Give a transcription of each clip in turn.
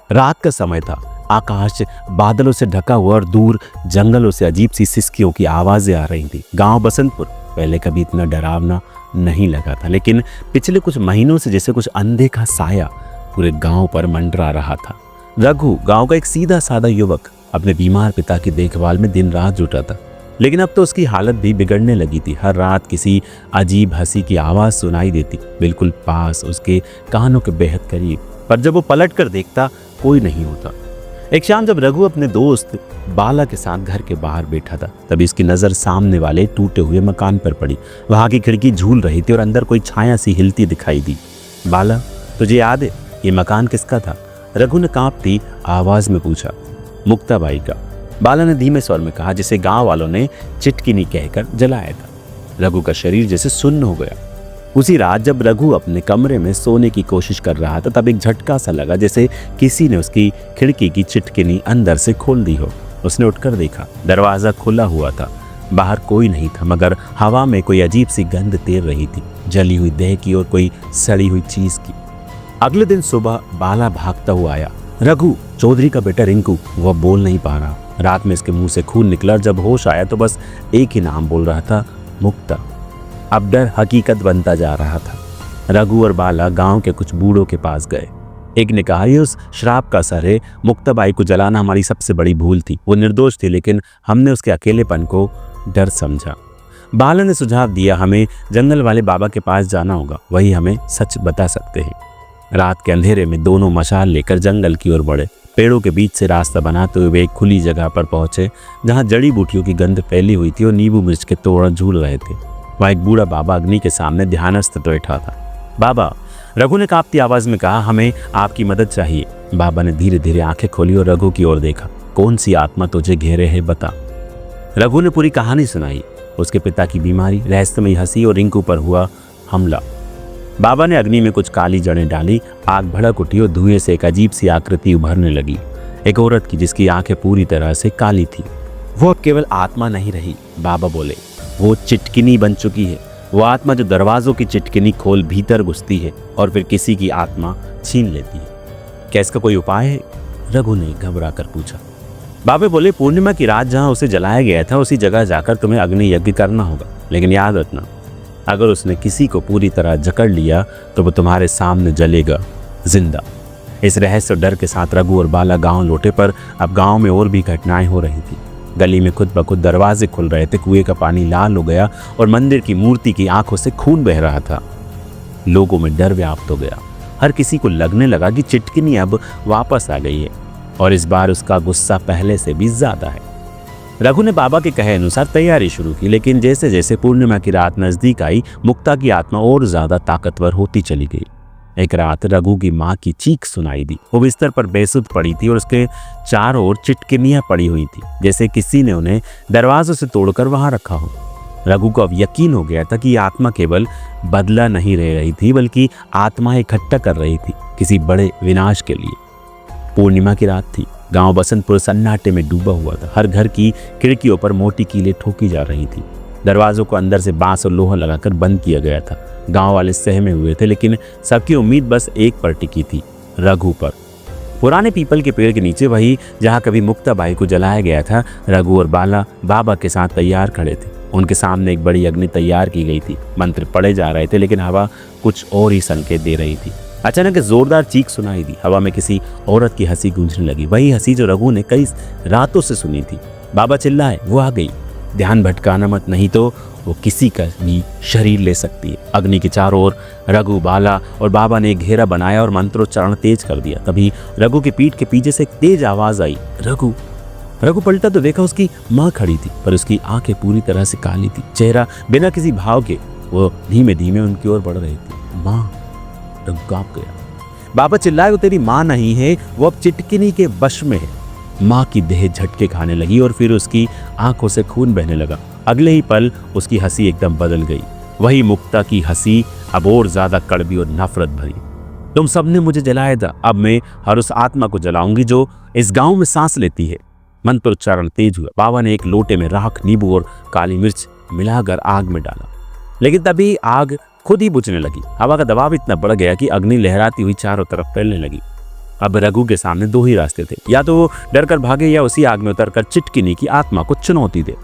रात का समय था। आकाश बादलों से ढका हुआ और दूर जंगलों से अजीब सी सिसकियों की आवाजें आ रही थी। गांव बसंतपुर पहले कभी इतना डरावना नहीं लगा था, लेकिन पिछले कुछ महीनों से जैसे कुछ अनदेखा साया पूरे गांव पर मंडरा रहा था। रघु गांव का एक सीधा साधा युवक अपने बीमार पिता की देखभाल में दिन रात जुटा था, लेकिन अब तो उसकी हालत भी बिगड़ने लगी थी। हर रात किसी अजीब हंसी की आवाज सुनाई देती, बिल्कुल पास, उसके कानों के बेहद करीब, पर जब वो पलट कर देखता कोई नहीं होता। एक शाम जब रघु अपने दोस्त बाला के साथ घर के बाहर बैठा था, तभी इसकी नजर सामने वाले टूटे हुए मकान पर पड़ी। वहां की खिड़की झूल रही थी और अंदर कोई छाया सी हिलती दिखाई दी। बाला, तुझे याद है ये मकान किसका था? रघु ने कांपती आवाज में पूछा। मुक्ताबाई का, बाला ने धीमे स्वर में कहा, जिसे गांव वालों ने चिटकिनी कहकर जलाया था। रघु का शरीर जैसे सुन्न हो गया। उसी रात जब रघु अपने कमरे में सोने की कोशिश कर रहा था, तब एक झटका सा लगा, जैसे किसी ने उसकी खिड़की की चिटकिनी अंदर से खोल दी हो। उसने उठकर देखा, दरवाजा खुला हुआ था। बाहर कोई नहीं था, मगर हवा में कोई अजीब सी गंध तैर रही थी, जली हुई देह की और कोई सड़ी हुई चीज की। अगले दिन सुबह बाला भागता हुआ आया। रघु, चौधरी का बेटा रिंकू। वह बोल नहीं पा रहा। रात में इसके मुंह से खून निकला और जब होश आया तो बस एक ही नाम बोल रहा था, मुक्ता। अब डर हकीकत बनता जा रहा था। रघु और बाला गांव के कुछ बूढ़ों के पास गए। एक ने कहा, ये उस श्राप का असर है। मुक्ताबाई को जलाना हमारी सबसे बड़ी भूल थी। वो निर्दोष थी, लेकिन हमने उसके अकेलेपन को डर समझा। बाला ने सुझाव दिया, हमें जंगल वाले बाबा के पास जाना होगा, वही हमें सच बता सकते हैं। रात के अंधेरे में दोनों मशाल लेकर जंगल की ओर बढ़े। पेड़ों के बीच से रास्ता बनाते हुए वे एक खुली जगह पर पहुंचे, जहां जड़ी बूटियों की गंध फैली हुई थी और नींबू मिर्च के तोरण झूल रहे थे। वहां एक बूढ़ा बाबा अग्नि के सामने ध्यानस्थ बैठा था। बाबा, रघु ने कांपती आवाज में कहा, हमें आपकी मदद चाहिए। बाबा ने धीरे धीरे आंखें खोली और रघु की ओर देखा। कौन सी आत्मा तुझे घेरे है, बता। रघु ने पूरी कहानी सुनाई। उसके पिता की बीमारी, रहस्यमयी हंसी और रिंकू पर हुआ हमला। बाबा ने अग्नि में कुछ काली जड़ें डाली। आग भड़क उठी और धुएं से एक अजीब सी आकृति उभरने लगी, एक औरत की जिसकी आंखें पूरी तरह से काली थी। वो अब केवल आत्मा नहीं रही, बाबा बोले, वो चिटकिनी बन चुकी है। वो आत्मा जो दरवाजों की चिटकिनी खोल भीतर घुसती है और फिर किसी की आत्मा छीन लेती है। क्या इसका कोई उपाय है? रघु ने घबरा कर पूछा। बाबा बोले, पूर्णिमा की रात जहां उसे जलाया गया था, उसी जगह जाकर तुम्हें अग्नि यज्ञ करना होगा। लेकिन याद रखना, अगर उसने किसी को पूरी तरह जकड़ लिया तो वो तुम्हारे सामने जलेगा जिंदा। इस रहस्य और डर के साथ रघु और बाला गांव लौटे, पर अब गांव में और भी घटनाएं हो रही थी। गली में खुद ब खुद दरवाजे खुल रहे थे, कुएं का पानी लाल हो गया और मंदिर की मूर्ति की आंखों से खून बह रहा था। लोगों में डर व्याप्त हो गया। हर किसी को लगने लगा कि चिटकिनी अब वापस आ गई है और इस बार उसका गुस्सा पहले से भी ज्यादा है। रघु ने बाबा के कहे अनुसार तैयारी शुरू की, लेकिन जैसे जैसे पूर्णिमा की रात नजदीक आई, मुक्ता की आत्मा और ज्यादा ताकतवर होती चली गई। एक रात रघु की माँ की चीख सुनाई दी। वो बिस्तर पर बेसुध पड़ी थी और उसके चारों ओर चिटकिनियां पड़ी हुई थी, जैसे किसी ने उन्हें दरवाजों से तोड़कर वहां रखा हो। रघु को अब यकीन हो गया था कि ये आत्मा केवल बदला नहीं ले रही थी, बल्कि आत्मा इकट्ठा कर रही थी किसी बड़े विनाश के लिए। पूर्णिमा की रात थी। गांव बसंतपुर सन्नाटे में डूबा हुआ था। हर घर की खिड़कियों पर मोटी कीलें ठोकी जा रही थी। दरवाजों को अंदर से बांस और लोहा लगाकर बंद किया गया था। गांव वाले सहमे हुए थे, लेकिन सबकी उम्मीद बस एक पर टिकी थी, रघु पर। पुराने पीपल के पेड़ के नीचे, वही जहां कभी मुक्ताबाई को जलाया गया था, रघु और बाला बाबा के साथ तैयार खड़े थे। उनके सामने एक बड़ी अग्नि तैयार की गई थी। मंत्र पढ़े जा रहे थे, लेकिन हवा कुछ और ही संकेत दे रही थी। अचानक जोरदार चीख सुनाई दी। हवा में किसी औरत की हंसी गूंजने लगी, वही हंसी जो रघु ने कई रातों से सुनी थी। बाबा चिल्लाए, वो आ गई। ध्यान भटकाना मत, नहीं तो वो किसी का भी शरीर ले सकती है। अग्नि के चारों ओर रघु, बाला और बाबा ने एक घेरा बनाया और मंत्रोच्चारण तेज कर दिया। तभी रघु की पीठ के पीछे से एक तेज आवाज आई, रघु। रघु पलटा तो देखा उसकी माँ खड़ी थी, पर उसकी आंखें पूरी तरह से काली थी। चेहरा बिना किसी भाव के वो धीमे धीमे उनकी ओर बढ़ रही थी। माँ। रघु कांप गया। बाबा चिल्लाए, वो तेरी माँ नहीं है, वो अब चिटकिनी के वश में है। माँ की देह झटके खाने लगी और फिर उसकी आंखों से खून बहने लगा। अगले ही पल उसकी हंसी एकदम बदल गई। वही मुक्ता की हंसी, अब और ज्यादा कड़वी और नफरत भरी। तुम सबने मुझे जलाया था, अब मैं हर उस आत्मा को जलाऊंगी जो इस गांव में सांस लेती है। मंत्रोच्चारण तेज हुआ। बाबा ने एक लोटे में राख, नींबू और काली मिर्च मिलाकर आग में डाला, लेकिन तभी आग खुद ही बुझने लगी। हवा का दबाव इतना बढ़ गया कि अग्नि लहराती हुई चारों तरफ फैलने लगी। अब रघु के सामने दो ही रास्ते थे, या तो वो डर कर भागे या उसी आग में उतरकर चिटकिनी की आत्मा को चुनौती दे।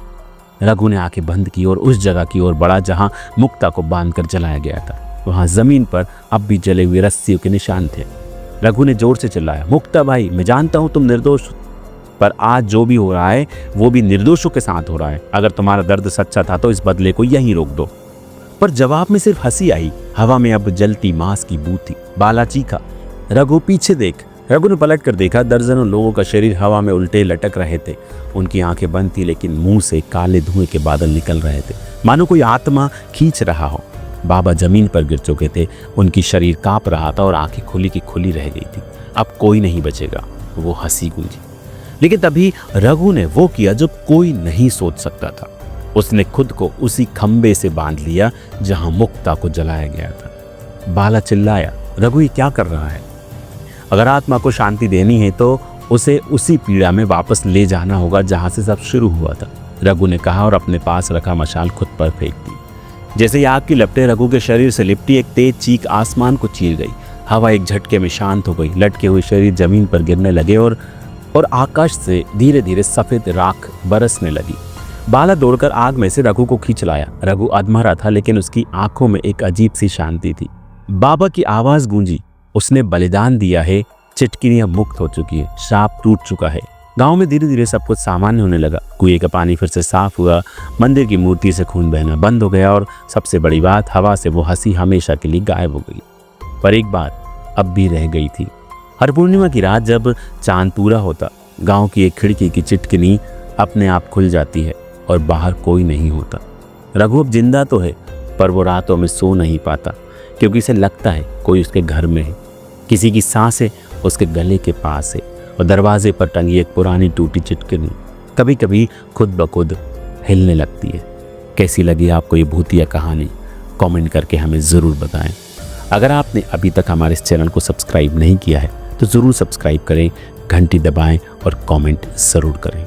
रघु ने आंखें बंद की और उस जगह की ओर बढ़ा जहां मुक्ता को बांधकर जलाया गया था। वहां जमीन पर अब भी जले हुए रस्सियों के निशान थे। रघु ने जोर से चिल्लाया, मुक्ता भाई, मैं जानता हूं तुम निर्दोष, पर आज जो भी हो रहा है वो भी निर्दोषों के साथ हो रहा है। अगर तुम्हारा दर्द सच्चा था तो इस बदले को यहीं रोक दो। पर जवाब में सिर्फ हंसी आई। हवा में अब जलती मांस की बू थी। बाला चीखा, रघु पीछे देख। रघु ने पलट कर देखा। दर्जनों लोगों का शरीर हवा में उल्टे लटक रहे थे। उनकी आंखें बंद थी, लेकिन मुंह से काले धुएं के बादल निकल रहे थे, मानो कोई आत्मा खींच रहा हो। बाबा जमीन पर गिर चुके थे। उनकी शरीर कांप रहा था और आंखें खुली की खुली रह गई थी। अब कोई नहीं बचेगा। वो हंसी गूंजी। लेकिन तभी रघु ने वो किया जो कोई नहीं सोच सकता था। उसने खुद को उसी खंबे से बांध लिया जहां मुक्ता को जलाया गया था। बाला चिल्लाया, रघु ये क्या कर रहा है? अगर आत्मा को शांति देनी है तो उसे उसी पीड़ा में वापस ले जाना होगा जहां से सब शुरू हुआ था, रघु ने कहा और अपने पास रखा मशाल खुद पर फेंक दी। जैसे ही आग की लपटें रघु के शरीर से लिपटी, एक तेज चीख आसमान को चीर गई। हवा एक झटके में शांत हो गई। लटके हुए शरीर जमीन पर गिरने लगे और आकाश से धीरे धीरे सफेद राख बरसने लगी। बाला दौड़कर आग में से रघु को खींच लाया। रघु अधमरा था, लेकिन उसकी आंखों में एक अजीब सी शांति थी। बाबा की आवाज गूंजी, उसने बलिदान दिया है, चिटकिनी अब मुक्त हो चुकी है, श्राप टूट चुका है। गांव में धीरे धीरे सब कुछ सामान्य होने लगा। कुएं का पानी फिर से साफ हुआ, मंदिर की मूर्ति से खून बहना बंद हो गया और सबसे बड़ी बात, हवा से वो हंसी हमेशा के लिए गायब हो गई। पर एक बात अब भी रह गई थी। हर पूर्णिमा की रात जब चांद पूरा होता, गांव की एक खिड़की की चिटकिनी अपने आप खुल जाती है और बाहर कोई नहीं होता। रघु अब जिंदा तो है, पर वो रातों में सो नहीं पाता, क्योंकि उसे लगता है कोई उसके घर में है। किसी की सांसें उसके गले के पास है और दरवाजे पर टंगी एक पुरानी टूटी चिटकिनी कभी कभी खुद ब खुद हिलने लगती है। कैसी लगी आपको ये भूतिया कहानी? कमेंट करके हमें ज़रूर बताएं। अगर आपने अभी तक हमारे इस चैनल को सब्सक्राइब नहीं किया है तो ज़रूर सब्सक्राइब करें, घंटी दबाएं और कमेंट ज़रूर करें।